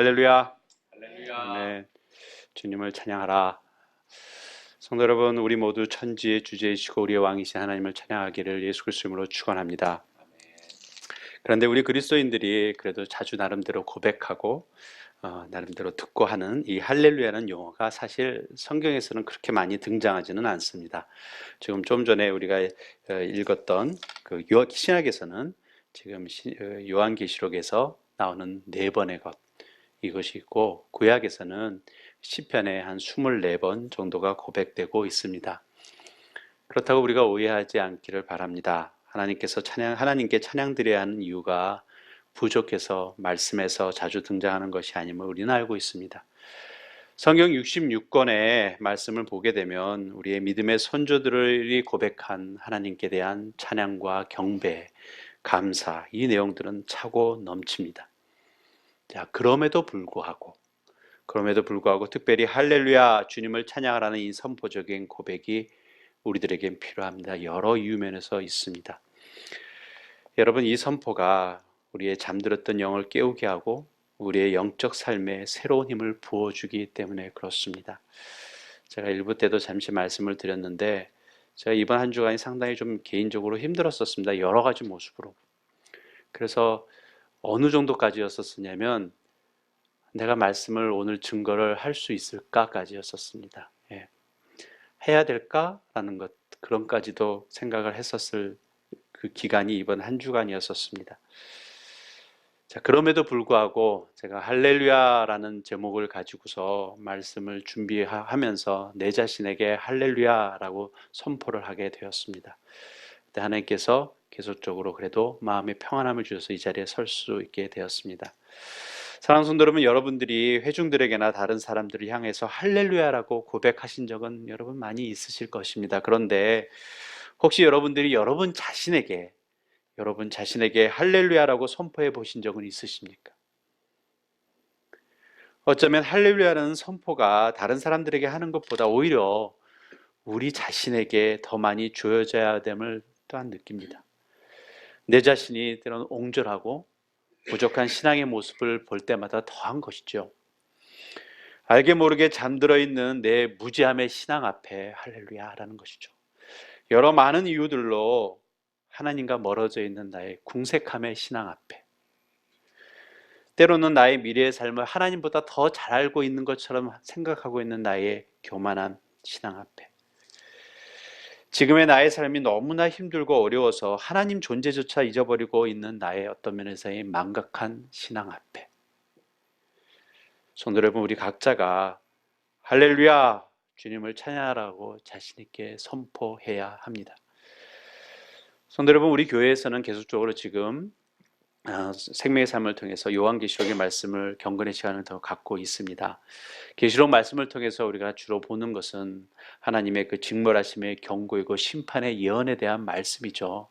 할렐루야. 할렐루야. 네, 주님을 찬양하라. 성도 여러분, 우리 모두 천지의 주제이시고 우리의 왕이신 하나님을 찬양하기를 예수 그리스도 이름으로 축원합니다. 그런데 우리 그리스도인들이 그래도 자주 나름대로 고백하고 나름대로 듣고 하는 이 할렐루야는 용어가 사실 성경에서는 그렇게 많이 등장하지는 않습니다. 지금 좀 전에 우리가 읽었던 그 신약에서는 지금 요한계시록에서 나오는 4번의 것, 이것이 있고, 구약에서는 시편에 한 24번 정도가 고백되고 있습니다. 그렇다고 우리가 오해하지 않기를 바랍니다. 하나님께 찬양드려야 하는 이유가 부족해서 말씀에서 자주 등장하는 것이 아님을 우리는 알고 있습니다. 성경 66권의 말씀을 보게 되면 우리의 믿음의 선조들이 고백한 하나님께 대한 찬양과 경배, 감사, 이 내용들은 차고 넘칩니다. 자, 그럼에도 불구하고 특별히 할렐루야, 주님을 찬양하라는 이 선포적인 고백이 우리들에겐 필요합니다. 여러 이유 면에서 있습니다. 여러분, 이 선포가 우리의 잠들었던 영을 깨우게 하고 우리의 영적 삶에 새로운 힘을 부어주기 때문에 그렇습니다. 제가 1부 때도 잠시 말씀을 드렸는데, 제가 이번 한 주간이 상당히 좀 개인적으로 힘들었었습니다. 여러 가지 모습으로. 그래서 어느 정도까지였었냐면, 내가 말씀을 오늘 증거를 할 수 있을까까지였었습니다. 해야 될까라는 것, 그런까지도 생각을 했었을 그 기간이 이번 한 주간이었었습니다. 자, 그럼에도 불구하고 제가 할렐루야라는 제목을 가지고서 말씀을 준비하면서 내 자신에게 할렐루야라고 선포를 하게 되었습니다. 그때 하나님께서 계속적으로 그래도 마음의 평안함을 주셔서 이 자리에 설 수 있게 되었습니다. 사랑하는 성도 여러분, 여러분들이 회중들에게나 다른 사람들을 향해서 할렐루야라고 고백하신 적은 여러분 많이 있으실 것입니다. 그런데 혹시 여러분들이 여러분 자신에게 할렐루야라고 선포해 보신 적은 있으십니까? 어쩌면 할렐루야라는 선포가 다른 사람들에게 하는 것보다 오히려 우리 자신에게 더 많이 주어져야 됨을 또한 느낍니다. 내 자신이 때로는 옹졸하고 부족한 신앙의 모습을 볼 때마다 더한 것이죠. 알게 모르게 잠들어 있는 내 무지함의 신앙 앞에 할렐루야라는 것이죠. 여러 많은 이유들로 하나님과 멀어져 있는 나의 궁색함의 신앙 앞에, 때로는 나의 미래의 삶을 하나님보다 더 잘 알고 있는 것처럼 생각하고 있는 나의 교만한 신앙 앞에, 지금의 나의 삶이 너무나 힘들고 어려워서 하나님 존재조차 잊어버리고 있는 나의 어떤 면에서의 망각한 신앙 앞에, 성도 여러분, 우리 각자가 할렐루야, 주님을 찬양하라고 자신 있게 선포해야 합니다. 성도 여러분, 우리 교회에서는 계속적으로 지금 생명의 삶을 통해서 요한계시록의 말씀을 경건의 시간을 더 갖고 있습니다. 계시록 말씀을 통해서 우리가 주로 보는 것은 하나님의 그 직멸하심의 경고이고 심판의 예언에 대한 말씀이죠.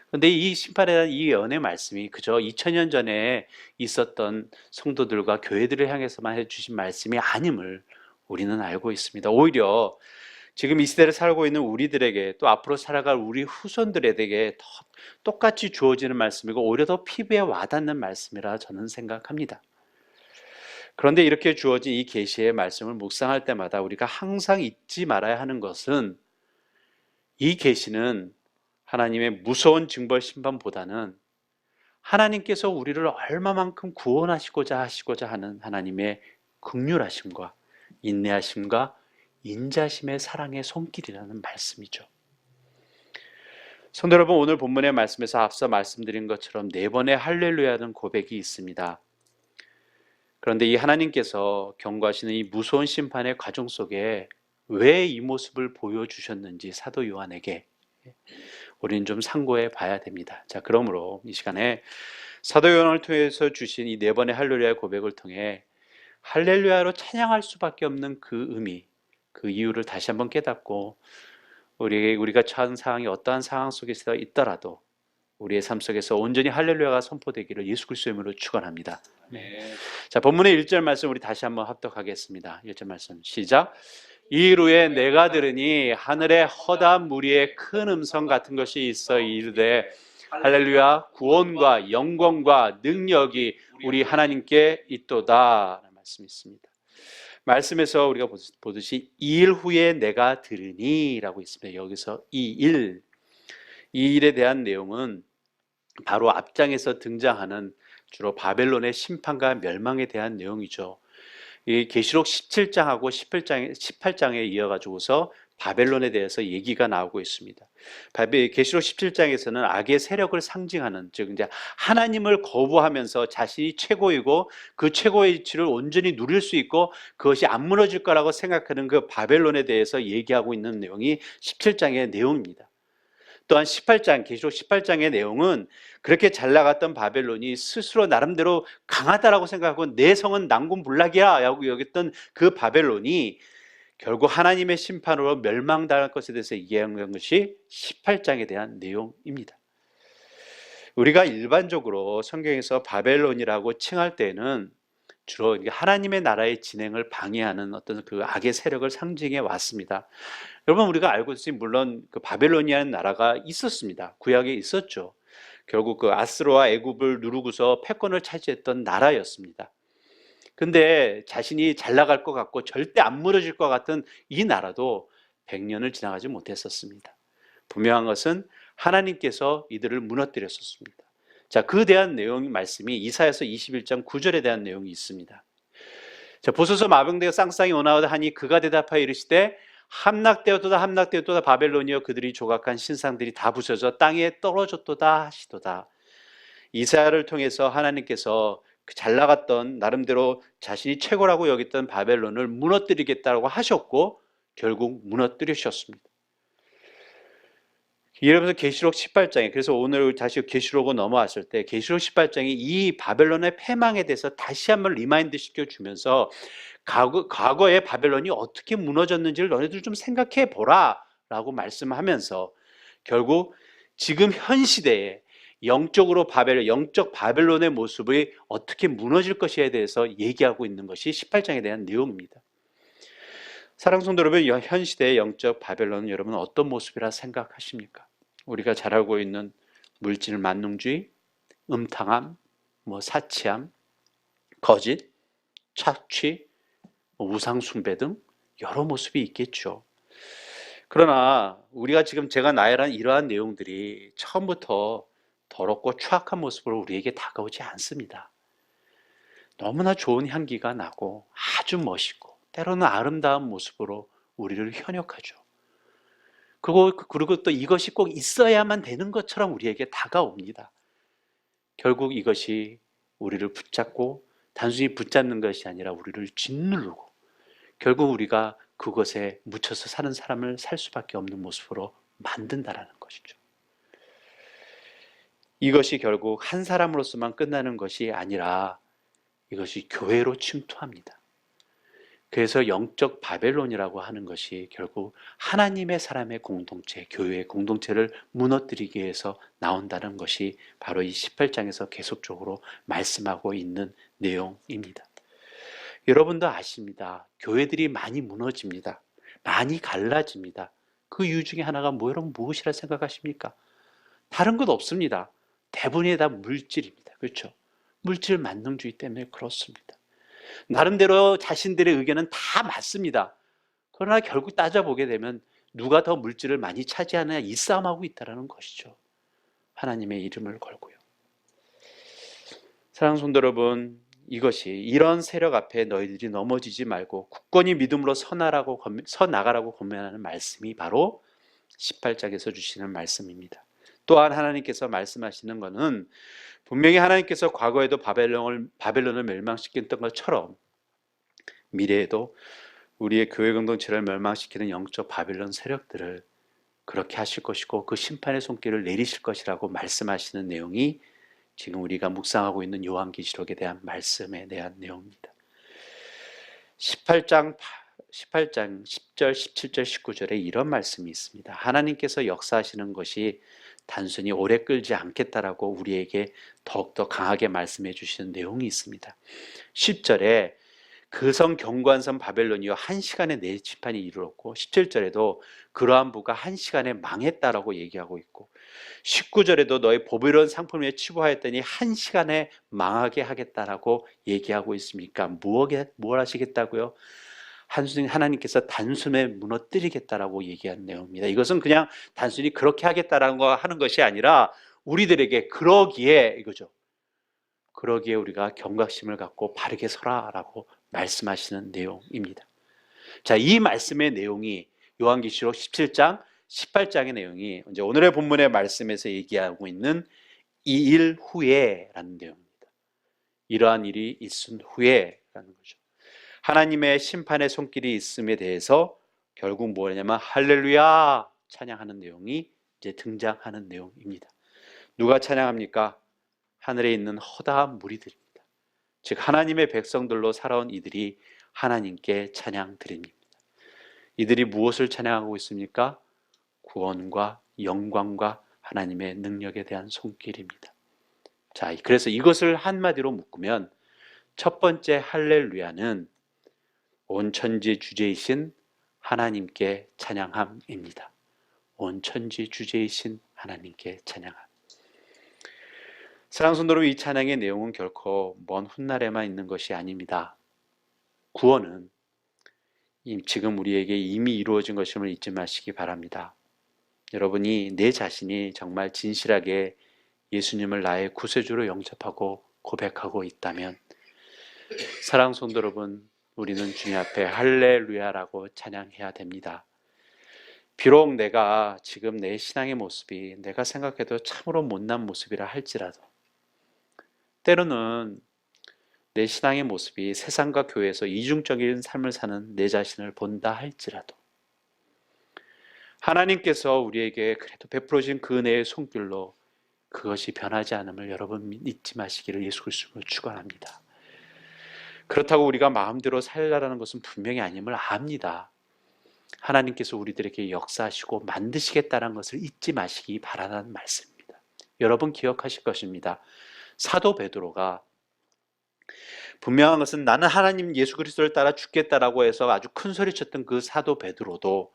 그런데 이 심판에 대한 이 예언의 말씀이 그저 2000년 전에 있었던 성도들과 교회들을 향해서만 해주신 말씀이 아님을 우리는 알고 있습니다. 오히려 지금 이 시대를 살고 있는 우리들에게, 또 앞으로 살아갈 우리 후손들에게 똑같이 주어지는 말씀이고 오히려 더 피부에 와닿는 말씀이라 저는 생각합니다. 그런데 이렇게 주어진 이 계시의 말씀을 묵상할 때마다 우리가 항상 잊지 말아야 하는 것은, 이 계시는 하나님의 무서운 징벌 심판보다는 하나님께서 우리를 얼마만큼 구원하시고자 하는 하나님의 긍휼하심과 인내하심과 인자심의 사랑의 손길이라는 말씀이죠. 성도 여러분, 오늘 본문의 말씀에서 앞서 말씀드린 것처럼 4번의 할렐루야는 고백이 있습니다. 그런데 이 하나님께서 경고하시는 이 무서운 심판의 과정 속에 왜 이 모습을 보여주셨는지 사도 요한에게 우리는 좀 상고해 봐야 됩니다. 자, 그러므로 이 시간에 사도 요한을 통해서 주신 이 4번의 할렐루야의 고백을 통해 할렐루야로 찬양할 수밖에 없는 그 의미, 그 이유를 다시 한번 깨닫고 우리가 처한 상황이 어떠한 상황 속에서 있더라도 우리의 삶 속에서 온전히 할렐루야가 선포되기를 예수 그리스도의 이름으로 축원합니다. 네. 자, 본문의 1절 말씀 우리 다시 한번 합독하겠습니다. 1절 말씀 시작. 이일 후에 내가 들으니 하늘에 허다한 무리의 큰 음성 같은 것이 있어 이르되 할렐루야. 구원과 영광과 능력이 우리 하나님께 있도다 라는 말씀이 있습니다. 말씀에서 우리가 보듯이 2일 후에 내가 들으니 라고 있습니다. 여기서 이 일에 대한 내용은 바로 앞장에서 등장하는 주로 바벨론의 심판과 멸망에 대한 내용이죠. 이 계시록 17장하고 18장에 이어가지고서 바벨론에 대해서 얘기가 나오고 있습니다. 계시록 17장에서는 악의 세력을 상징하는, 즉 이제 하나님을 거부하면서 자신이 최고이고 그 최고의 위치를 온전히 누릴 수 있고 그것이 안 무너질 거라고 생각하는 그 바벨론에 대해서 얘기하고 있는 내용이 17장의 내용입니다. 또한 18장, 계시록 18장의 내용은 그렇게 잘 나갔던 바벨론이 스스로 나름대로 강하다라고 생각하고 내 성은 난공불락이야 라고 여겼던 그 바벨론이 결국 하나님의 심판으로 멸망당할 것에 대해서 얘기한 것이 18장에 대한 내용입니다. 우리가 일반적으로 성경에서 바벨론이라고 칭할 때는 주로 하나님의 나라의 진행을 방해하는 어떤 그 악의 세력을 상징해 왔습니다. 여러분, 우리가 알고 있으니 물론 그 바벨론이라는 나라가 있었습니다. 구약에 있었죠. 결국 그 아스로와 애굽을 누르고서 패권을 차지했던 나라였습니다. 근데 자신이 잘 나갈 것 같고 절대 안 무너질 것 같은 이 나라도 100년을 지나가지 못했었습니다. 분명한 것은 하나님께서 이들을 무너뜨렸었습니다. 자, 그에 대한 내용 말씀이 이사야서 21장 9절에 대한 내용이 있습니다. 자, 보소서 마병대가 쌍쌍이 오나오다 하니 그가 대답하여 이르시되 함락되었도다 바벨론이여 그들이 조각한 신상들이 다 부서져 땅에 떨어졌도다 하시도다. 이사야를 통해서 하나님께서 그 잘 나갔던 나름대로 자신이 최고라고 여겼던 바벨론을 무너뜨리겠다고 하셨고 결국 무너뜨리셨습니다. 이러면서 계시록 18장에, 그래서 오늘 다시 계시록으로 넘어왔을 때 계시록 18장이 이 바벨론의 패망에 대해서 다시 한번 리마인드 시켜주면서 과거의 바벨론이 어떻게 무너졌는지를 너희들 좀 생각해 보라 라고 말씀하면서 결국 지금 현 시대에 영적 바벨론의 모습이 어떻게 무너질 것에 대해서 얘기하고 있는 것이 18장에 대한 내용입니다. 사랑하는 성도 여러분, 현 시대의 영적 바벨론은 여러분 어떤 모습이라 생각하십니까? 우리가 잘 알고 있는 물질 만능주의, 음탕함, 사치함, 거짓, 착취, 우상 숭배 등 여러 모습이 있겠죠. 그러나 우리가 지금 제가 나열한 이러한 내용들이 처음부터 더럽고 추악한 모습으로 우리에게 다가오지 않습니다. 너무나 좋은 향기가 나고 아주 멋있고 때로는 아름다운 모습으로 우리를 현혹하죠. 그리고 또 이것이 꼭 있어야만 되는 것처럼 우리에게 다가옵니다. 결국 이것이 우리를 붙잡고 단순히 붙잡는 것이 아니라 우리를 짓누르고 결국 우리가 그것에 묻혀서 사는 사람을 살 수밖에 없는 모습으로 만든다라는 것이죠. 이것이 결국 한 사람으로서만 끝나는 것이 아니라 이것이 교회로 침투합니다. 그래서 영적 바벨론이라고 하는 것이 결국 하나님의 사람의 공동체, 교회의 공동체를 무너뜨리기 위해서 나온다는 것이 바로 이 18장에서 계속적으로 말씀하고 있는 내용입니다. 여러분도 아십니다. 교회들이 많이 무너집니다. 많이 갈라집니다. 그 이유 중에 하나가 여러분 무엇이라 생각하십니까? 다른 것 없습니다. 대부분이 다 물질입니다. 그렇죠? 물질 만능주의 때문에 그렇습니다. 나름대로 자신들의 의견은 다 맞습니다. 그러나 결국 따져보게 되면 누가 더 물질을 많이 차지하느냐 이 싸움하고 있다는 것이죠. 하나님의 이름을 걸고요. 사랑하는 성도 여러분, 이것이 이런 세력 앞에 너희들이 넘어지지 말고 굳건히 믿음으로 서나가라고 권면하는 말씀이 바로 18장에서 주시는 말씀입니다. 또한 하나님께서 말씀하시는 것은 분명히 하나님께서 과거에도 바벨론을 멸망시켰던 것처럼 미래에도 우리의 교회 공동체를 멸망시키는 영적 바벨론 세력들을 그렇게 하실 것이고 그 심판의 손길을 내리실 것이라고 말씀하시는 내용이 지금 우리가 묵상하고 있는 요한계시록에 대한 말씀에 대한 내용입니다. 18장 10절, 17절, 19절에 이런 말씀이 있습니다. 하나님께서 역사하시는 것이 단순히 오래 끌지 않겠다라고 우리에게 더욱더 강하게 말씀해 주시는 내용이 있습니다. 10절에 그 성 경관선 바벨론이요 한 시간에 내 심판이 이르렀고 17절에도 그러한 부가 한 시간에 망했다라고 얘기하고 있고 19절에도 너의 보배로운 상품에 치부하였더니 한 시간에 망하게 하겠다라고 얘기하고 있습니까? 뭘 하시겠다고요? 하나님께서 단숨에 무너뜨리겠다라고 얘기한 내용입니다. 이것은 그냥 단순히 그렇게 하겠다라는 거 하는 것이 아니라 우리들에게 그러기에 이거죠. 그러기에 우리가 경각심을 갖고 바르게 서라라고 말씀하시는 내용입니다. 자, 이 말씀의 내용이 요한계시록 17장, 18장의 내용이 이제 오늘의 본문의 말씀에서 얘기하고 있는 이 일 후에라는 내용입니다. 이러한 일이 있은 후에라는 거죠. 하나님의 심판의 손길이 있음에 대해서 결국 뭐냐면 할렐루야 찬양하는 내용이 이제 등장하는 내용입니다. 누가 찬양합니까? 하늘에 있는 허다한 무리들입니다. 즉 하나님의 백성들로 살아온 이들이 하나님께 찬양 드립니다. 이들이 무엇을 찬양하고 있습니까? 구원과 영광과 하나님의 능력에 대한 손길입니다. 자, 그래서 이것을 한마디로 묶으면 첫 번째 할렐루야는 온 천지 주제이신 하나님께 찬양함입니다. 온 천지 주제이신 하나님께 찬양함. 사랑하는 성도 여러분, 이 찬양의 내용은 결코 먼 훗날에만 있는 것이 아닙니다. 구원은 지금 우리에게 이미 이루어진 것임을 잊지 마시기 바랍니다. 여러분이 내 자신이 정말 진실하게 예수님을 나의 구세주로 영접하고 고백하고 있다면 사랑하는 성도 여러분, 우리는 주님 앞에 할렐루야라고 찬양해야 됩니다. 비록 내가 지금 내 신앙의 모습이 내가 생각해도 참으로 못난 모습이라 할지라도 때로는 내 신앙의 모습이 세상과 교회에서 이중적인 삶을 사는 내 자신을 본다 할지라도 하나님께서 우리에게 그래도 베풀어 주신 그 은혜의 손길로 그것이 변하지 않음을 여러분 잊지 마시기를 예수 그리스도로 축원합니다. 그렇다고 우리가 마음대로 살라라는 것은 분명히 아님을 압니다. 하나님께서 우리들에게 역사하시고 만드시겠다는 것을 잊지 마시기 바라는 말씀입니다. 여러분 기억하실 것입니다. 사도 베드로가 분명한 것은 나는 하나님 예수 그리스도를 따라 죽겠다라고 해서 아주 큰 소리쳤던 그 사도 베드로도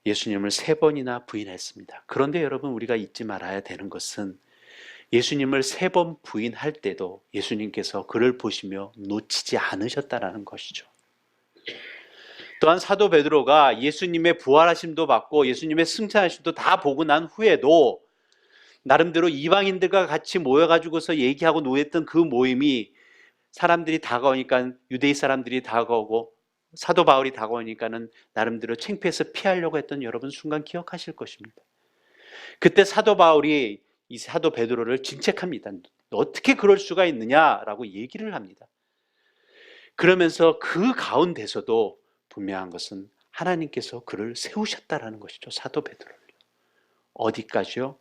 예수님을 3번이나 부인했습니다. 그런데 여러분 우리가 잊지 말아야 되는 것은 예수님을 3번 부인할 때도 예수님께서 그를 보시며 놓치지 않으셨다라는 것이죠. 또한 사도 베드로가 예수님의 부활하심도 받고 예수님의 승천하심도 다 보고 난 후에도 나름대로 이방인들과 같이 모여가지고서 얘기하고 노했던 그 모임이 사람들이 다가오니까 유대인 사람들이 다가오고 사도 바울이 다가오니까는 나름대로 창피해서 피하려고 했던 여러분 순간 기억하실 것입니다. 그때 사도 바울이 이 사도 베드로를 질책합니다. 어떻게 그럴 수가 있느냐라고 얘기를 합니다. 그러면서 그 가운데서도 분명한 것은 하나님께서 그를 세우셨다라는 것이죠. 사도 베드로를. 어디까지요?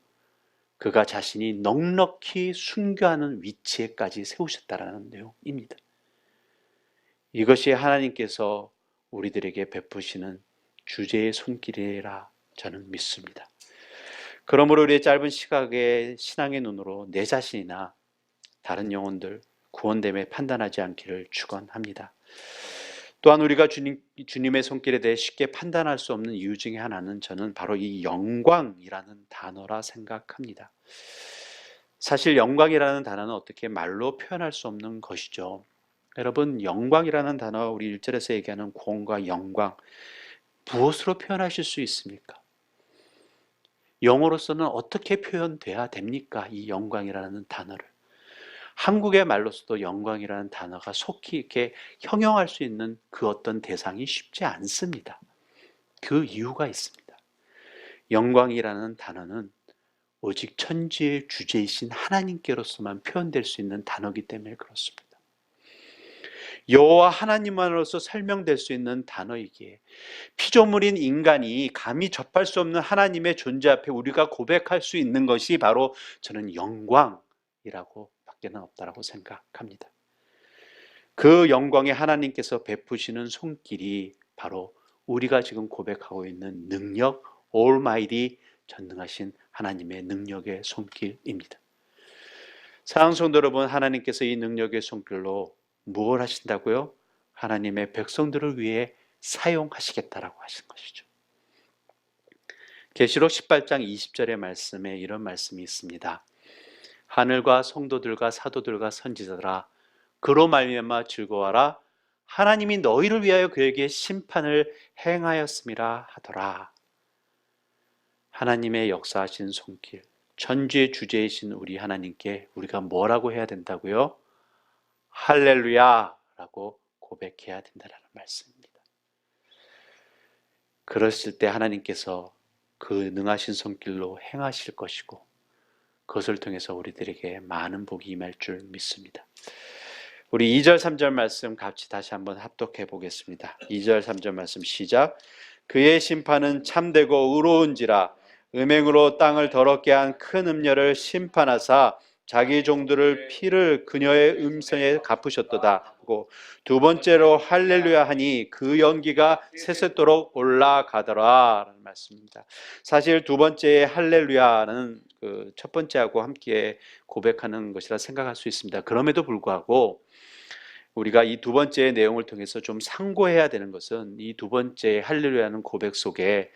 그가 자신이 넉넉히 순교하는 위치에까지 세우셨다라는 내용입니다. 이것이 하나님께서 우리들에게 베푸시는 주제의 손길이라 저는 믿습니다. 그러므로 우리의 짧은 시각의 신앙의 눈으로 내 자신이나 다른 영혼들 구원됨에 판단하지 않기를 축원합니다. 또한 우리가 주님의 손길에 대해 쉽게 판단할 수 없는 이유 중에 하나는 저는 바로 이 영광이라는 단어라 생각합니다. 사실 영광이라는 단어는 어떻게 말로 표현할 수 없는 것이죠. 여러분 영광이라는 단어 우리 1절에서 얘기하는 구원과 영광 무엇으로 표현하실 수 있습니까? 영어로서는 어떻게 표현돼야 됩니까? 이 영광이라는 단어를. 한국의 말로서도 영광이라는 단어가 속히 이렇게 형용할 수 있는 그 어떤 대상이 쉽지 않습니다. 그 이유가 있습니다. 영광이라는 단어는 오직 천지의 주제이신 하나님께로서만 표현될 수 있는 단어이기 때문에 그렇습니다. 여호와 하나님만으로서 설명될 수 있는 단어이기에 피조물인 인간이 감히 접할 수 없는 하나님의 존재 앞에 우리가 고백할 수 있는 것이 바로 저는 영광이라고 밖에는 없다라고 생각합니다. 그 영광에 하나님께서 베푸시는 손길이 바로 우리가 지금 고백하고 있는 능력, 올마이티 전능하신 하나님의 능력의 손길입니다. 사랑하는 성도 여러분, 하나님께서 이 능력의 손길로 무엇을 하신다고요? 하나님의 백성들을 위해 사용하시겠다라고 하신 것이죠. 계시록 18장 20절의 말씀에 이런 말씀이 있습니다. 하늘과 성도들과 사도들과 선지자들아 그로 말미암아 즐거워하라. 하나님이 너희를 위하여 그에게 심판을 행하였음이라 하더라. 하나님의 역사하신 손길, 천지의 주제이신 우리 하나님께 우리가 뭐라고 해야 된다고요? 할렐루야 라고 고백해야 된다는 말씀입니다. 그랬을 때 하나님께서 그 능하신 손길로 행하실 것이고 그것을 통해서 우리들에게 많은 복이 임할 줄 믿습니다. 우리 2절 3절 말씀 같이 다시 한번 합독해 보겠습니다. 2절 3절 말씀 시작. 그의 심판은 참되고 의로운지라 음행으로 땅을 더럽게 한 큰 음녀를 심판하사 자기 종들을 피를 그녀의 음성에 갚으셨도다 하고 두 번째로 할렐루야 하니 그 연기가 새새도록 올라가더라 라는 말씀입니다. 사실 두 번째의 할렐루야는 그 첫 번째하고 함께 고백하는 것이라 생각할 수 있습니다. 그럼에도 불구하고 우리가 이 두 번째의 내용을 통해서 좀 상고해야 되는 것은 이 두 번째 할렐루야는 고백 속에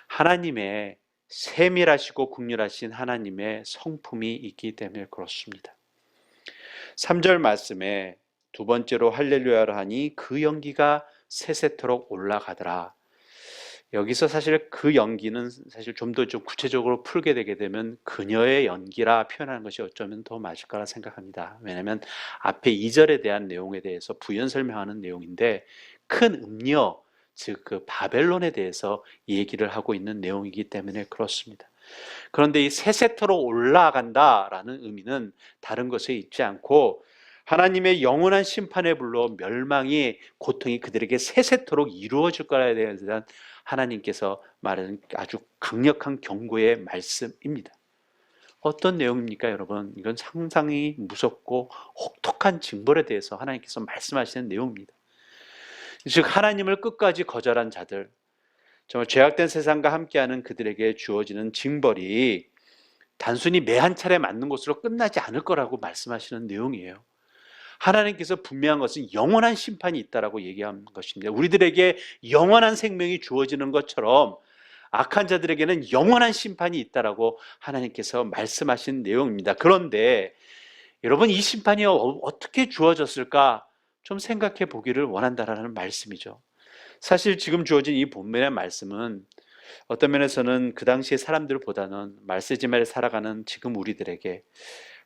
하나님의 세밀하시고 국률하신 하나님의 성품이 있기 때문에 그렇습니다. 3절 말씀에 두 번째로 할렐루야를 하니 그 연기가 새새토록 올라가더라. 여기서 사실 그 연기는 사실 좀 더 좀 구체적으로 풀게 되게 되면 그녀의 연기라 표현하는 것이 어쩌면 더 맞을 거라 생각합니다. 왜냐하면 앞에 2절에 대한 내용에 대해서 부연 설명하는 내용인데 큰 음녀, 즉 그 바벨론에 대해서 얘기를 하고 있는 내용이기 때문에 그렇습니다. 그런데 이 새새토록 올라간다라는 의미는 다른 것에 있지 않고 하나님의 영원한 심판의 불로 멸망이 고통이 그들에게 새새토록 이루어질 거라에 대한 하나님께서 말하는 아주 강력한 경고의 말씀입니다. 어떤 내용입니까, 여러분? 이건 상당히 무섭고 혹독한 징벌에 대해서 하나님께서 말씀하시는 내용입니다. 즉 하나님을 끝까지 거절한 자들, 정말 죄악된 세상과 함께하는 그들에게 주어지는 징벌이 단순히 매 한 차례 맞는 것으로 끝나지 않을 거라고 말씀하시는 내용이에요. 하나님께서 분명한 것은 영원한 심판이 있다라고 얘기한 것입니다. 우리들에게 영원한 생명이 주어지는 것처럼 악한 자들에게는 영원한 심판이 있다라고 하나님께서 말씀하신 내용입니다. 그런데 여러분 이 심판이 어떻게 주어졌을까 좀 생각해 보기를 원한다라는 말씀이죠. 사실 지금 주어진 이 본문의 말씀은 어떤 면에서는 그 당시의 사람들보다는 말세지말에 살아가는 지금 우리들에게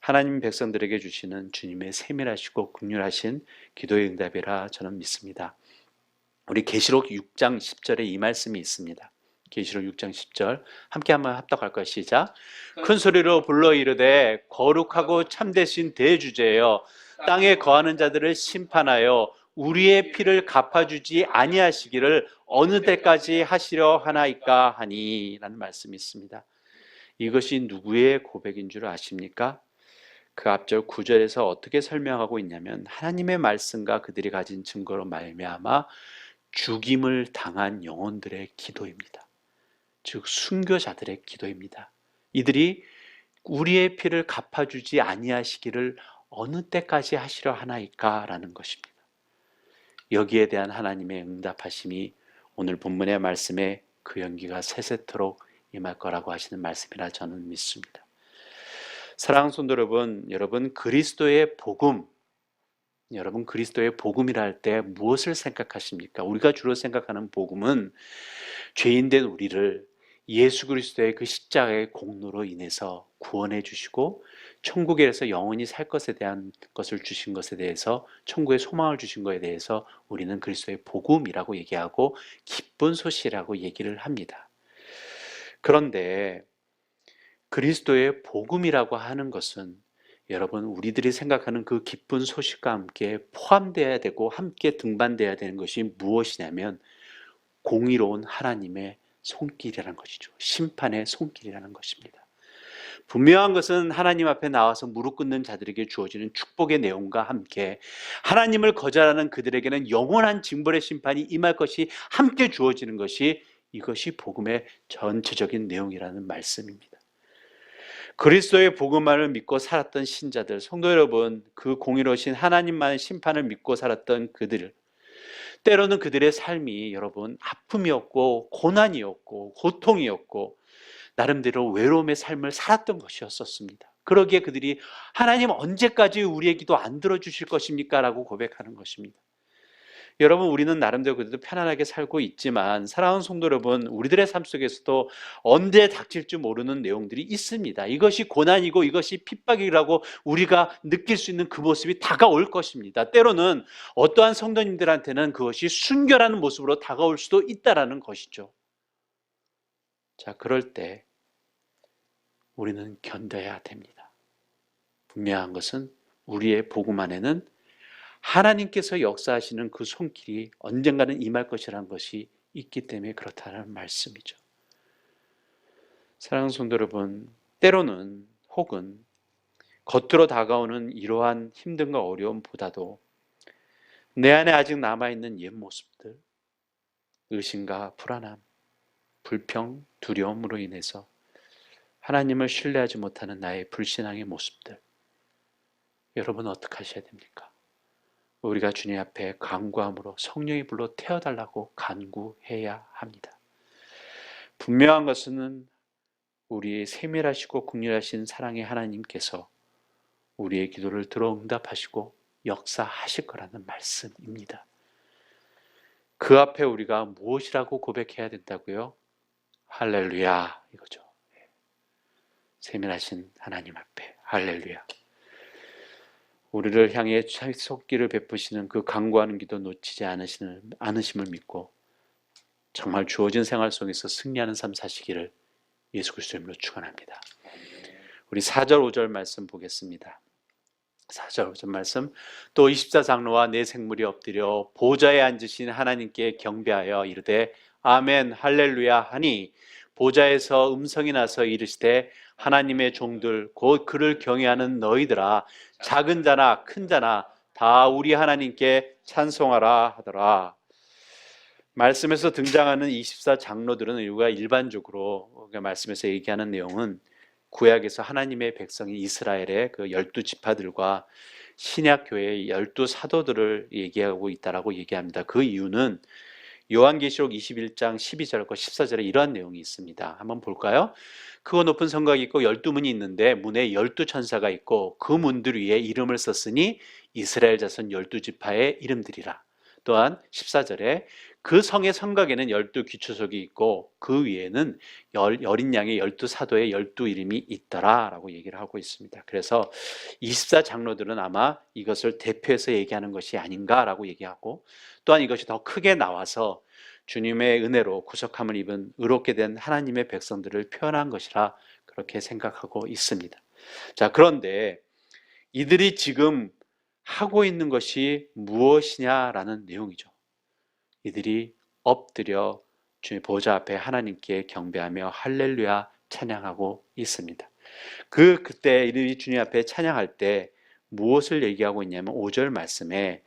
하나님 백성들에게 주시는 주님의 세밀하시고 긍휼하신 기도의 응답이라 저는 믿습니다. 우리 계시록 6장 10절에 이 말씀이 있습니다. 계시록 6장 10절 함께 한번 합독할까요? 시작. 큰 소리로 불러 이르되 거룩하고 참되신 대주제여 땅에 거하는 자들을 심판하여 우리의 피를 갚아주지 아니하시기를 어느 때까지 하시려 하나이까 하니 라는 말씀이 있습니다. 이것이 누구의 고백인 줄 아십니까? 그 앞절 9절에서 어떻게 설명하고 있냐면 하나님의 말씀과 그들이 가진 증거로 말미암아 죽임을 당한 영혼들의 기도입니다. 즉 순교자들의 기도입니다. 이들이 우리의 피를 갚아주지 아니하시기를 어느 때까지 하시려 하나이까 라는 것입니다. 여기에 대한 하나님의 응답하심이 오늘 본문의 말씀에 그 연기가 새새토록 임할 거라고 하시는 말씀이라 저는 믿습니다. 사랑하는 성도 여러분 그리스도의 복음, 여러분 그리스도의 복음이라 할 때 무엇을 생각하십니까? 우리가 주로 생각하는 복음은 죄인된 우리를 예수 그리스도의 그 십자가의 공로로 인해서 구원해 주시고 천국에서 영원히 살 것에 대한 것을 주신 것에 대해서 천국의 소망을 주신 것에 대해서 우리는 그리스도의 복음이라고 얘기하고 기쁜 소식이라고 얘기를 합니다. 그런데 그리스도의 복음이라고 하는 것은 여러분 우리들이 생각하는 그 기쁜 소식과 함께 포함되어야 되고 함께 등반되어야 되는 것이 무엇이냐면 공의로운 하나님의 손길이라는 것이죠. 심판의 손길이라는 것입니다. 분명한 것은 하나님 앞에 나와서 무릎 꿇는 자들에게 주어지는 축복의 내용과 함께 하나님을 거절하는 그들에게는 영원한 징벌의 심판이 임할 것이 함께 주어지는 것이 이것이 복음의 전체적인 내용이라는 말씀입니다. 그리스도의 복음만을 믿고 살았던 신자들, 성도 여러분, 그 공의로우신 하나님만의 심판을 믿고 살았던 그들, 때로는 그들의 삶이 여러분 아픔이었고 고난이었고 고통이었고 나름대로 외로움의 삶을 살았던 것이었었습니다. 그러기에 그들이 하나님 언제까지 우리의 기도 안 들어주실 것입니까? 라고 고백하는 것입니다. 여러분, 우리는 나름대로 그래도 편안하게 살고 있지만 사랑하는 성도 여러분, 우리들의 삶 속에서도 언제 닥칠지 모르는 내용들이 있습니다. 이것이 고난이고 이것이 핍박이라고 우리가 느낄 수 있는 그 모습이 다가올 것입니다. 때로는 어떠한 성도님들한테는 그것이 순결하는 모습으로 다가올 수도 있다라는 것이죠. 자, 그럴 때 우리는 견뎌야 됩니다. 분명한 것은 우리의 복음 안에는 하나님께서 역사하시는 그 손길이 언젠가는 임할 것이라는 것이 있기 때문에 그렇다는 말씀이죠. 사랑하는 성도 여러분, 때로는 혹은 겉으로 다가오는 이러한 힘듦과 어려움보다도 내 안에 아직 남아있는 옛 모습들, 의심과 불안함, 불평, 두려움으로 인해서 하나님을 신뢰하지 못하는 나의 불신앙의 모습들, 여러분 어떻게 하셔야 됩니까? 우리가 주님 앞에 간구함으로 성령의 불로 태워달라고 간구해야 합니다. 분명한 것은 우리의 세밀하시고 긍휼하신 사랑의 하나님께서 우리의 기도를 들어 응답하시고 역사하실 거라는 말씀입니다. 그 앞에 우리가 무엇이라고 고백해야 된다고요? 할렐루야, 이거죠. 세밀하신 하나님 앞에 할렐루야. 우리를 향해 속기를 베푸시는 그 간구하는 기도 놓치지 않으심을 믿고 정말 주어진 생활 속에서 승리하는 삶 사시기를 예수 그리스도의 이름으로 축원합니다. 우리 4절 5절 말씀 보겠습니다. 4절 5절 말씀. 또 24장로와 네 생물이 엎드려 보좌에 앉으신 하나님께 경배하여 이르되 아멘 할렐루야 하니 보좌에서 음성이 나서 이르시되 하나님의 종들 곧 그를 경외하는 너희들아 작은 자나 큰 자나 다 우리 하나님께 찬송하라 하더라. 말씀에서 등장하는 24장로들은 우리가 일반적으로 말씀에서 얘기하는 내용은 구약에서 하나님의 백성인 이스라엘의 그 12지파들과 신약교회의 12사도들을 얘기하고 있다라고 얘기합니다. 그 이유는 요한계시록 21장 12절과 14절에 이러한 내용이 있습니다. 한번 볼까요? 크고 높은 성곽이 있고 12문이 있는데 문에 12천사가 있고 그 문들 위에 이름을 썼으니 이스라엘 자손 12지파의 이름들이라. 또한 14절에 그 성의 성곽에는 12귀초석이 있고 그 위에는 어린 양의 12사도의 12이름이 있더라 라고 얘기를 하고 있습니다. 그래서 24장로들은 아마 이것을 대표해서 얘기하는 것이 아닌가라고 얘기하고 또한 이것이 더 크게 나와서 주님의 은혜로 구속함을 입은 의롭게 된 하나님의 백성들을 표현한 것이라 그렇게 생각하고 있습니다. 자, 그런데 이들이 지금 하고 있는 것이 무엇이냐라는 내용이죠. 이들이 엎드려 주의 보좌 앞에 하나님께 경배하며 할렐루야 찬양하고 있습니다. 그때 이들이 주님 앞에 찬양할 때 무엇을 얘기하고 있냐면 5절 말씀에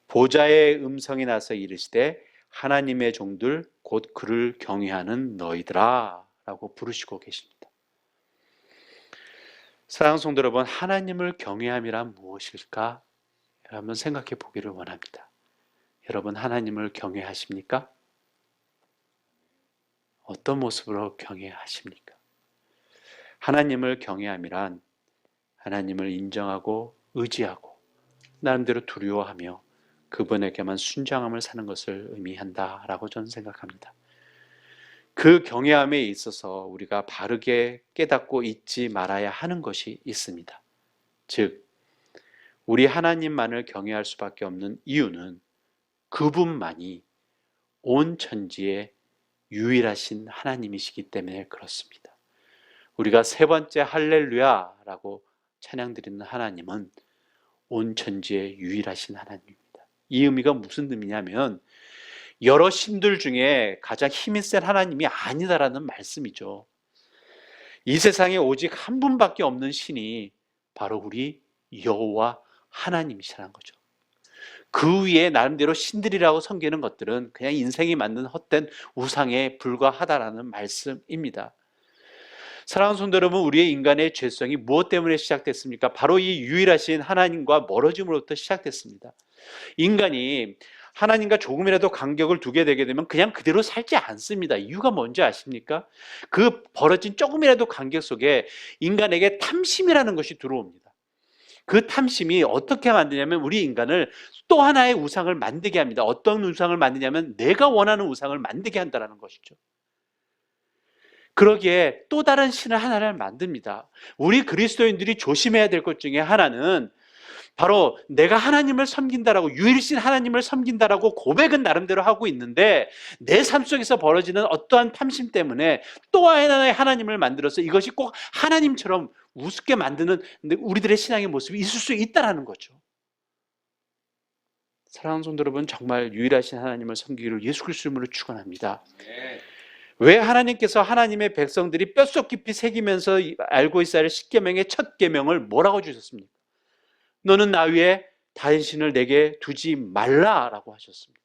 보좌의 음성이 나서 이르시되 하나님의 종들 곧 그를 경외하는 너희들아 라고 부르시고 계십니다. 사랑하는 성도 여러분, 하나님을 경외함이란 무엇일까? 한번 생각해 보기를 원합니다. 여러분 하나님을 경외하십니까? 어떤 모습으로 경외하십니까? 하나님을 경외함이란 하나님을 인정하고 의지하고 나름대로 두려워하며 그분에게만 순종함을 사는 것을 의미한다라고 저는 생각합니다. 그 경외함에 있어서 우리가 바르게 깨닫고 잊지 말아야 하는 것이 있습니다. 즉, 우리 하나님만을 경외할 수밖에 없는 이유는 그분만이 온 천지의 유일하신 하나님이시기 때문에 그렇습니다. 우리가 세 번째 할렐루야라고 찬양드리는 하나님은 온 천지의 유일하신 하나님입니다. 이 의미가 무슨 의미냐면 여러 신들 중에 가장 힘이 센 하나님이 아니다라는 말씀이죠. 이 세상에 오직 한 분밖에 없는 신이 바로 우리 여호와 하나님이시라는 거죠. 그 위에 나름대로 신들이라고 섬기는 것들은 그냥 인생이 맞는 헛된 우상에 불과하다라는 말씀입니다. 사랑하는 성도 여러분, 우리의 인간의 죄성이 무엇 때문에 시작됐습니까? 바로 이 유일하신 하나님과 멀어짐으로부터 시작됐습니다. 인간이 하나님과 조금이라도 간격을 두게 되게 되면 그냥 그대로 살지 않습니다. 이유가 뭔지 아십니까? 그 벌어진 조금이라도 간격 속에 인간에게 탐심이라는 것이 들어옵니다. 그 탐심이 어떻게 만드냐면 우리 인간을 또 하나의 우상을 만들게 합니다. 어떤 우상을 만드냐면 내가 원하는 우상을 만들게 한다는 것이죠. 그러기에 또 다른 신을 하나를 만듭니다. 우리 그리스도인들이 조심해야 될 것 중에 하나는 바로 내가 하나님을 섬긴다라고, 유일신 하나님을 섬긴다라고 고백은 나름대로 하고 있는데 내 삶 속에서 벌어지는 어떠한 탐심 때문에 또 하나의 하나님을 만들어서 이것이 꼭 하나님처럼 우습게 만드는 우리들의 신앙의 모습이 있을 수 있다는 거죠. 사랑하는 성도 여러분, 정말 유일하신 하나님을 섬기기를 예수 그리스도 이름으로 축원합니다. 왜 하나님께서 하나님의 백성들이 뼛속 깊이 새기면서 알고 있어야 할 십계명의 첫 계명을 뭐라고 주셨습니까? 너는 나 위에 다른 신을 내게 두지 말라라고 하셨습니다.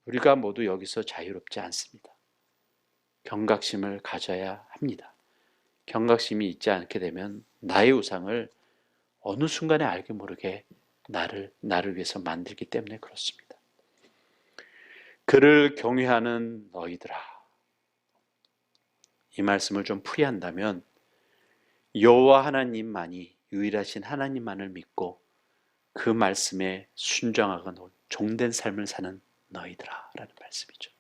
우리가 모두 여기서 자유롭지 않습니다. 경각심을 가져야 합니다. 경각심이 있지 않게 되면 나의 우상을 어느 순간에 알게 모르게 나를 위해서 만들기 때문에 그렇습니다. 그를 경외하는 너희들아, 이 말씀을 좀 풀이한다면 여호와 하나님만이 유일하신 하나님만을 믿고 그 말씀에 순종하고 종된 삶을 사는 너희들아 라는 말씀이죠.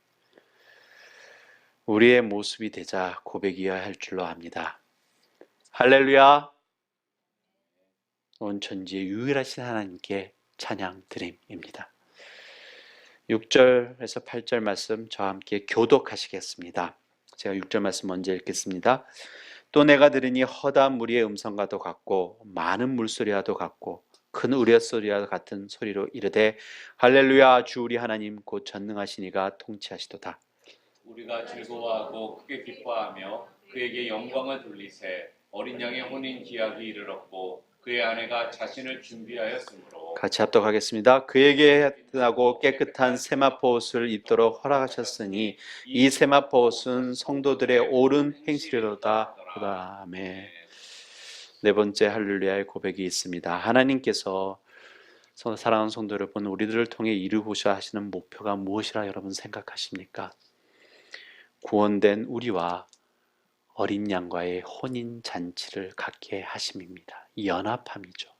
우리의 모습이 되자 고백이어야 할 줄로 압니다. 할렐루야. 온 천지의 유일하신 하나님께 찬양 드림입니다. 6절에서 8절 말씀 저와 함께 교독하시겠습니다. 제가 6절 말씀 먼저 읽겠습니다. 또 내가 들으니 허다한 무리의 음성과도 같고 많은 물소리와도 같고 큰 우레소리와 같은 소리로 이르되 할렐루야, 주 우리 하나님 곧 전능하신 이가 통치하시도다. 우리가 즐거워하고 크게 기뻐하며 그에게 영광을 돌리세. 어린 양의 혼인 기약이 이르렀고 그의 아내가 자신을 준비하였으므로. 같이 합독하겠습니다. 그에게 하고 깨끗한 세마포 옷을 입도록 허락하셨으니 이 세마포 옷은 성도들의 옳은 행실이로다. 아멘. 네 번째 할렐루야의 고백이 있습니다. 하나님께서 사랑하는 성도 여러분, 우리들을 통해 이루고자 하시는 목표가 무엇이라 여러분 생각하십니까? 구원된 우리와 어린 양과의 혼인 잔치를 갖게 하심입니다. 연합함이죠.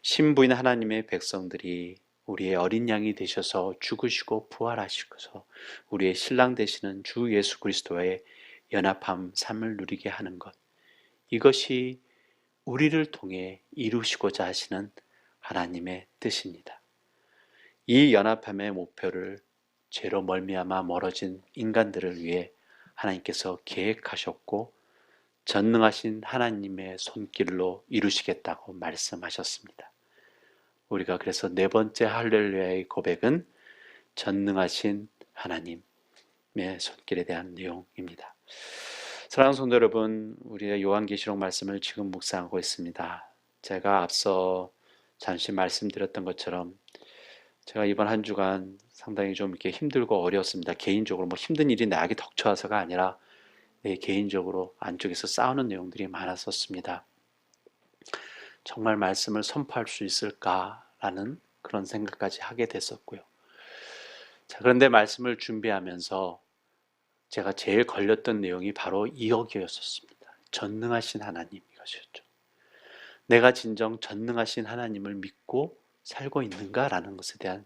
신부인 하나님의 백성들이 우리의 어린 양이 되셔서 죽으시고 부활하시고서 우리의 신랑 되시는 주 예수 그리스도의 연합함 삶을 누리게 하는 것, 이것이 우리를 통해 이루시고자 하시는 하나님의 뜻입니다. 이 연합함의 목표를 죄로 멀미암아 멀어진 인간들을 위해 하나님께서 계획하셨고 전능하신 하나님의 손길로 이루시겠다고 말씀하셨습니다. 우리가 그래서 네 번째 할렐루야의 고백은 전능하신 하나님의 손길에 대한 내용입니다. 사랑하는 성도 여러분, 우리의 요한계시록 말씀을 지금 묵상하고 있습니다. 제가 앞서 잠시 말씀드렸던 것처럼 제가 이번 한 주간 상당히 좀 이렇게 힘들고 어려웠습니다. 개인적으로 뭐 힘든 일이 나에게 덕쳐와서가 아니라 내 개인적으로 안쪽에서 싸우는 내용들이 많았었습니다. 정말 말씀을 선포할 수 있을까라는 그런 생각까지 하게 됐었고요. 자, 그런데 말씀을 준비하면서 제가 제일 걸렸던 내용이 바로 이여기였었습니다. 전능하신 하나님, 이것이었죠. 내가 진정 전능하신 하나님을 믿고 살고 있는가라는 것에 대한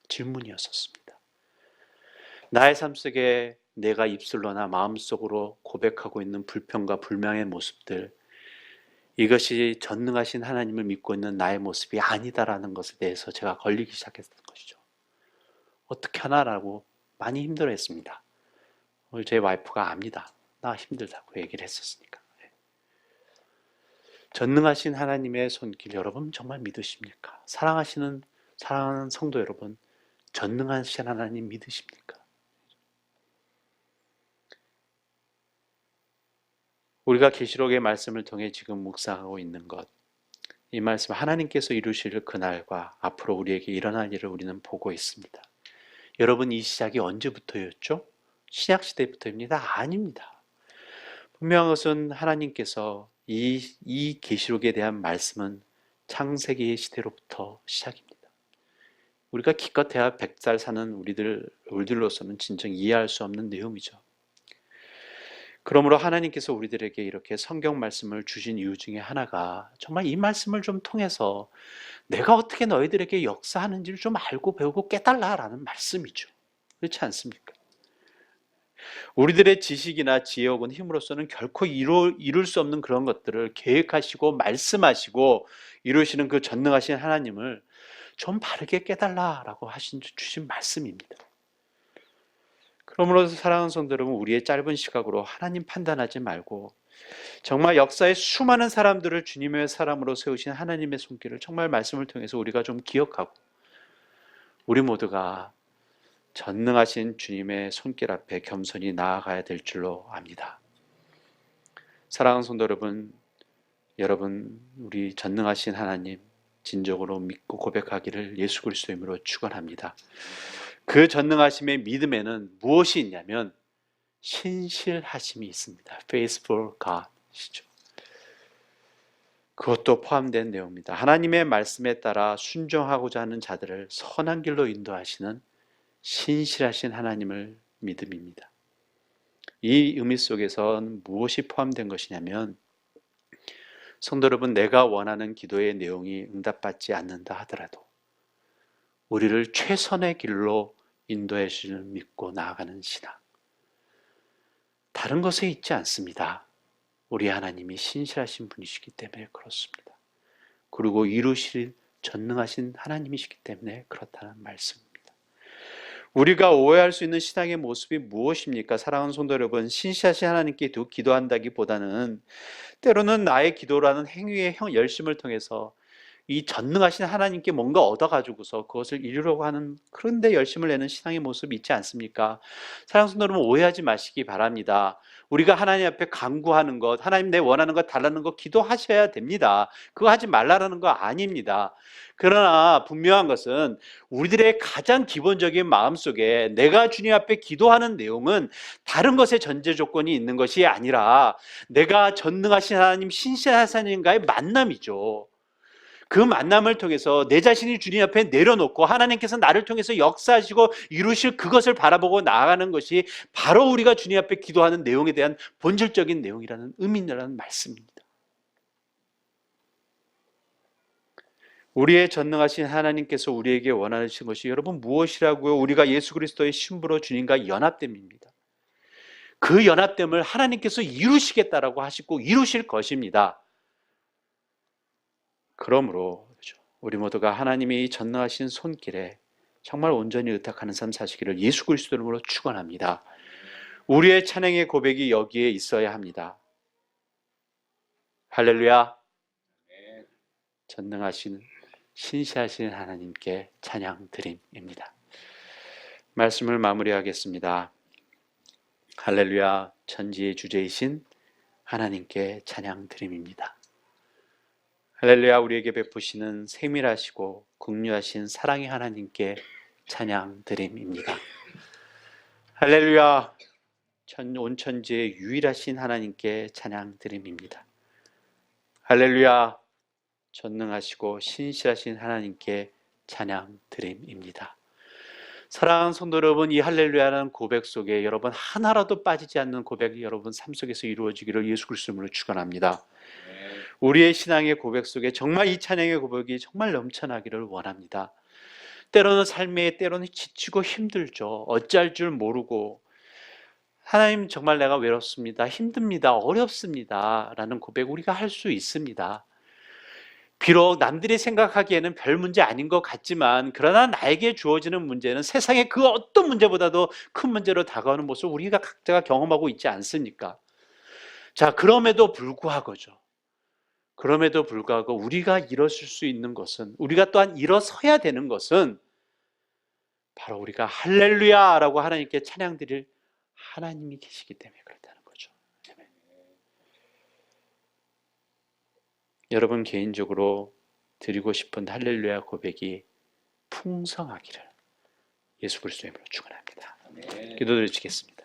질문이었었습니다. 나의 삶 속에 내가 입술로나 마음속으로 고백하고 있는 불평과 불명의 모습들, 이것이 전능하신 하나님을 믿고 있는 나의 모습이 아니다라는 것에 대해서 제가 걸리기 시작했던 것이죠. 어떻게 하나라고 많이 힘들어했습니다. 우리 제 와이프가 압니다. 나 힘들다고 얘기를 했었으니까. 전능하신 하나님의 손길 여러분 정말 믿으십니까? 사랑하는 성도 여러분, 전능하신 하나님 믿으십니까? 우리가 계시록의 말씀을 통해 지금 묵상하고 있는 것, 이 말씀 하나님께서 이루실 그날과 앞으로 우리에게 일어날 일을 우리는 보고 있습니다. 여러분, 이 시작이 언제부터였죠? 신약시대부터입니다? 아닙니다. 분명한 것은 하나님께서 이 계시록에 대한 말씀은 창세기의 시대로부터 시작입니다. 우리가 기껏해야 100살 사는 우리들로서는 진정 이해할 수 없는 내용이죠. 그러므로 하나님께서 우리들에게 이렇게 성경 말씀을 주신 이유 중에 하나가 정말 이 말씀을 좀 통해서 내가 어떻게 너희들에게 역사하는지를 좀 알고 배우고 깨달라라는 말씀이죠. 그렇지 않습니까? 우리들의 지식이나 지혜 혹은 힘으로서는 결코 이룰 수 없는 그런 것들을 계획하시고 말씀하시고 이루시는 그 전능하신 하나님을 좀 바르게 깨달라라고 주신 말씀입니다. 그러므로 사랑하는 성도 여러분, 우리의 짧은 시각으로 하나님 판단하지 말고 정말 역사의 수많은 사람들을 주님의 사람으로 세우신 하나님의 손길을 정말 말씀을 통해서 우리가 좀 기억하고 우리 모두가 전능하신 주님의 손길 앞에 겸손히 나아가야 될 줄로 압니다. 사랑하는 성도 여러분 우리 전능하신 하나님 진정으로 믿고 고백하기를 예수 그리스도의 이름으로 축원합니다. 그 전능하심의 믿음에는 무엇이 있냐면 신실하심이 있습니다. Faithful God이죠. 그것도 포함된 내용입니다. 하나님의 말씀에 따라 순종하고자 하는 자들을 선한 길로 인도하시는 신실하신 하나님을 믿음입니다. 이 의미 속에선 무엇이 포함된 것이냐면 성도 여러분, 내가 원하는 기도의 내용이 응답받지 않는다 하더라도 우리를 최선의 길로 인도해 주시는 믿고 나아가는 신앙. 다른 것에 있지 않습니다. 우리 하나님이 신실하신 분이시기 때문에 그렇습니다. 그리고 이루실 전능하신 하나님이시기 때문에 그렇다는 말씀입니다. 우리가 오해할 수 있는 신앙의 모습이 무엇입니까? 사랑하는 성도 여러분, 신실하신 하나님께 기도한다기보다는 때로는 나의 기도라는 행위의 열심을 통해서 이 전능하신 하나님께 뭔가 얻어가지고서 그것을 이루려고 하는 그런데 열심을 내는 신앙의 모습이 있지 않습니까? 사랑하는 성도 여러분, 오해하지 마시기 바랍니다. 우리가 하나님 앞에 간구하는 것, 하나님 내 원하는 것 달라는 것 기도하셔야 됩니다. 그거 하지 말라는 거 아닙니다. 그러나 분명한 것은 우리들의 가장 기본적인 마음속에 내가 주님 앞에 기도하는 내용은 다른 것의 전제 조건이 있는 것이 아니라 내가 전능하신 하나님, 신실하신 하나님과의 만남이죠. 그 만남을 통해서 내 자신이 주님 앞에 내려놓고 하나님께서 나를 통해서 역사하시고 이루실 그것을 바라보고 나아가는 것이 바로 우리가 주님 앞에 기도하는 내용에 대한 본질적인 내용이라는 의미라는 말씀입니다. 우리의 전능하신 하나님께서 우리에게 원하시는 것이 여러분 무엇이라고요? 우리가 예수 그리스도의 신부로 주님과 연합됨입니다. 그 연합됨을 하나님께서 이루시겠다라고 하시고 이루실 것입니다. 그러므로 우리 모두가 하나님이 전능하신 손길에 정말 온전히 의탁하는 삶 사시기를 예수 그리스도 이름으로 축원합니다. 우리의 찬양의 고백이 여기에 있어야 합니다. 할렐루야. 전능하신 신실하신 하나님께 찬양 드림입니다. 말씀을 마무리하겠습니다. 할렐루야. 천지의 주제이신 하나님께 찬양 드림입니다. 할렐루야. 우리에게 베푸시는 세밀하시고 긍휼하신 사랑의 하나님께 찬양 드림입니다. 할렐루야. 온 천지의 유일하신 하나님께 찬양 드림입니다. 할렐루야. 전능하시고 신실하신 하나님께 찬양 드림입니다. 사랑하는 성도 여러분, 이 할렐루야라는 고백 속에 여러분 하나라도 빠지지 않는 고백이 여러분 삶 속에서 이루어지기를 예수 그리스도 이름으로 축원합니다. 우리의 신앙의 고백 속에 정말 이 찬양의 고백이 정말 넘쳐나기를 원합니다. 때로는 삶에 때로는 지치고 힘들죠. 어찌할 줄 모르고 하나님 정말 내가 외롭습니다. 힘듭니다. 어렵습니다. 라는 고백 우리가 할 수 있습니다. 비록 남들이 생각하기에는 별 문제 아닌 것 같지만 그러나 나에게 주어지는 문제는 세상의 그 어떤 문제보다도 큰 문제로 다가오는 모습을 우리가 각자가 경험하고 있지 않습니까? 자, 그럼에도 불구하고 우리가 일어설 수 있는 것은, 우리가 또한 일어서야 되는 것은 바로 우리가 할렐루야라고 하나님께 찬양 드릴 하나님이 계시기 때문에 그렇다는 거죠. 여러분 개인적으로 드리고 싶은 할렐루야 고백이 풍성하기를 예수 그리스도의 이름으로 축원합니다. 기도드리겠습니다.